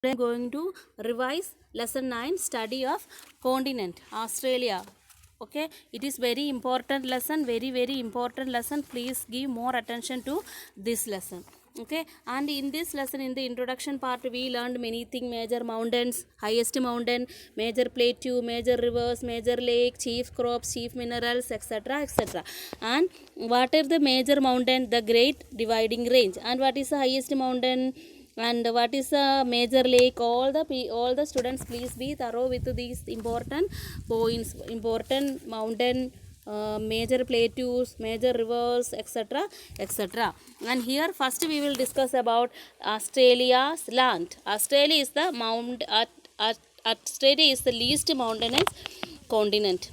I am going to revise lesson 9, study of continent Australia. Okay, it is very important lesson, very important lesson. Please give more attention to this lesson. Okay, and in this lesson, in the introduction part, we learned many things: major mountains, highest mountain, major plateau, major rivers, major lake, chief crops, chief minerals, etc., etc. And what are the major mountain? The Great Dividing Range. And what is the highest mountain? And what is a major lake? All the students, please be thorough with these important points: important mountain, major plateaus, major rivers, etc., etc. And here first we will discuss about Australia's land. Australia is the Australia is the least mountainous continent,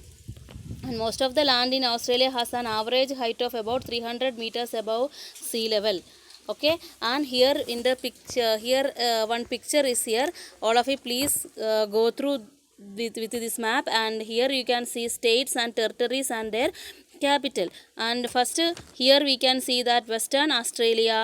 and most of the land in Australia has an average height of about 300 meters above sea level. Okay, and here in the picture, here one picture is here. All of you please go through with this map, and here you can see states and territories and their capital. And first here we can see that Western Australia,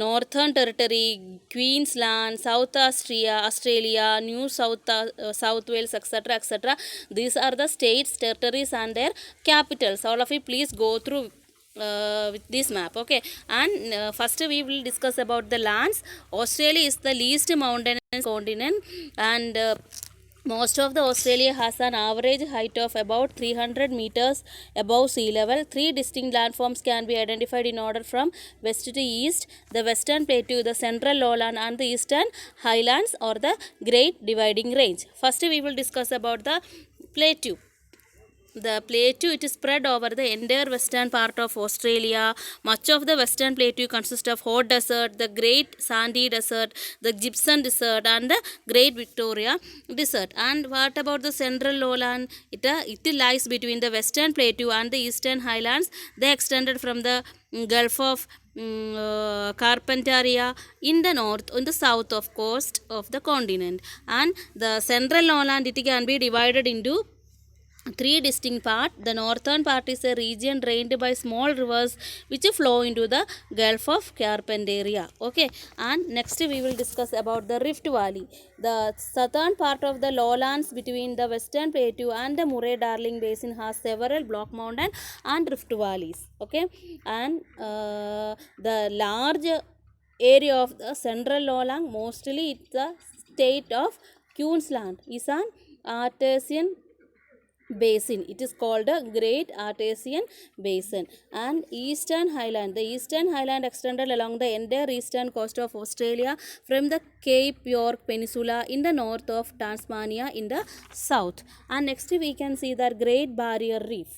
Northern Territory, Queensland, South Australia, New South Wales, etc., etc. These are the states, territories, and their capitals. All of you please go through with this map. Okay, and first we will discuss about the lands. Australia is the least mountainous continent, and most of the Australia has an average height of about 300 meters above sea level. Three distinct landforms can be identified in order from west to east: the Western Plateau, the Central Lowland, and the Eastern Highlands, or the Great Dividing Range. First we will discuss about the plateau. The plateau, it is spread over the entire western part of Australia. Much of the western plateau consists of hot desert, the Great Sandy Desert, the Gibson Desert, and the Great Victoria Desert. And what about the central lowland? It lies between the western plateau and the eastern highlands. They extended from the Gulf of Carpentaria in the north, in the south of coast of the continent. And the central lowland, it can be divided into three distinct parts. The northern part is a region drained by small rivers which flow into the Gulf of Carpentaria. Okay, and next we will discuss about the Rift Valley. The southern part of the lowlands between the Western Plateau and the Murray-Darling Basin has several block mountain and rift valleys. Okay, and the large area of the central lowland, mostly it's the state of Queensland, is an artesian basin. It is called a Great Artesian Basin. And Eastern Highland, the Eastern Highland extended along the entire eastern coast of Australia from the Cape York Peninsula in the north of Tasmania in the south. And next we can see the Great Barrier Reef.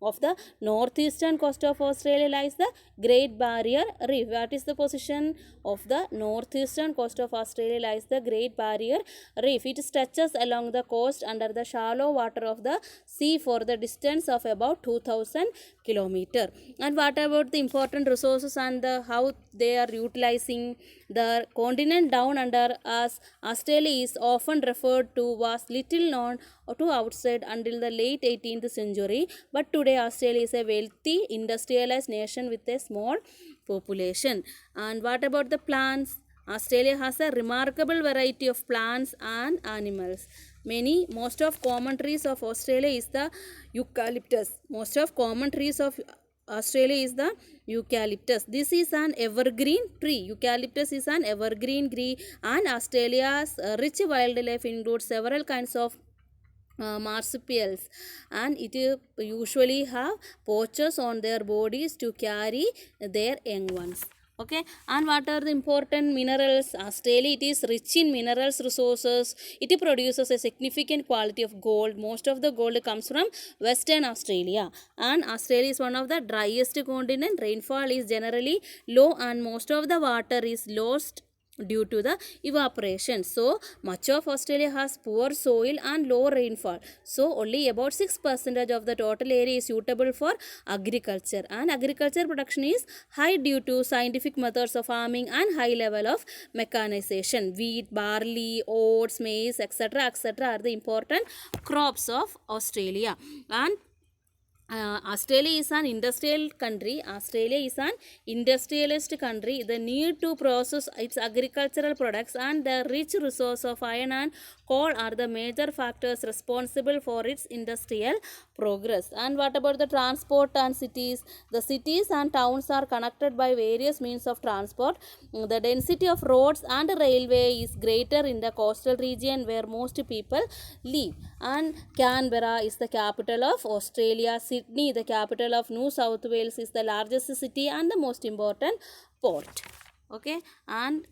Of the northeastern coast of Australia lies the Great Barrier Reef. What is the position of the northeastern coast of Australia lies the Great Barrier Reef. It stretches along the coast under the shallow water of the sea for the distance of about 2000 kilometers. And what about the important resources and how they are utilizing? The continent down under us, Australia, is often referred to, was little known to outside until the late 18th century, but today Australia is a wealthy industrialized nation with a small population. And what about the plants? Australia has a remarkable variety of plants and animals. Most of common trees of Australia is the eucalyptus. Most of common trees of Australia is the eucalyptus. This is an evergreen tree. Eucalyptus is an evergreen tree, and Australia's rich wildlife includes several kinds of marsupials, and it usually have pouches on their bodies to carry their young ones. Okay, and what are the important minerals? Australia, it is rich in minerals resources. It produces a significant quality of gold. Most of the gold comes from Western Australia, and Australia is one of the driest continent. Rainfall is generally low, and most of the water is lost due to the evaporation. So much of Australia has poor soil and low rainfall, so only about 6% of the total area is suitable for agriculture, and agriculture production is high due to scientific methods of farming and high level of mechanization. Wheat, barley, oats, maize, etc., etc. are the important crops of Australia. And Australia is an industrial country. Australia is an industrialist country. The need to process its agricultural products and the rich resource of iron and coal are the major factors responsible for its industrial progress. And what about the transport and cities? The cities and towns are connected by various means of transport. The density of roads and railway is greater in the coastal region where most people live. And Canberra is the capital of Australia. Sydney, the capital of New South Wales, is the largest city and the most important port. Okay, and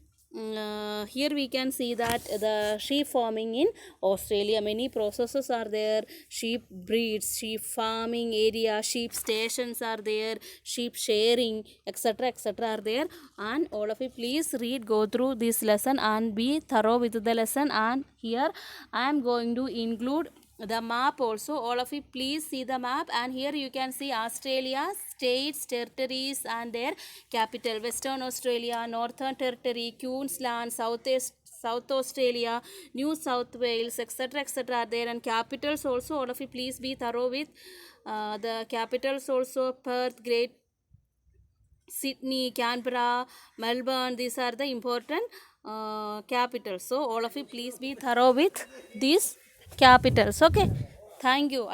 here we can see that the sheep farming in Australia, many processes are there. Sheep breeds, sheep farming area, sheep stations are there, sheep sharing, etc., etc., are there. And all of you please read, go through this lesson and be thorough with the lesson. And here I am going to include the map also. All of you please see the map, and here you can see Australia states, territories and their capital. Western Australia, Northern Territory, Queensland, South Australia, New South Wales, etc., etc., are there. And capitals also, all of you please be thorough with the capitals also. Perth, Great Sydney, Canberra, Melbourne, these are the important capitals. So all of you please be thorough with these capitals. Okay, thank you.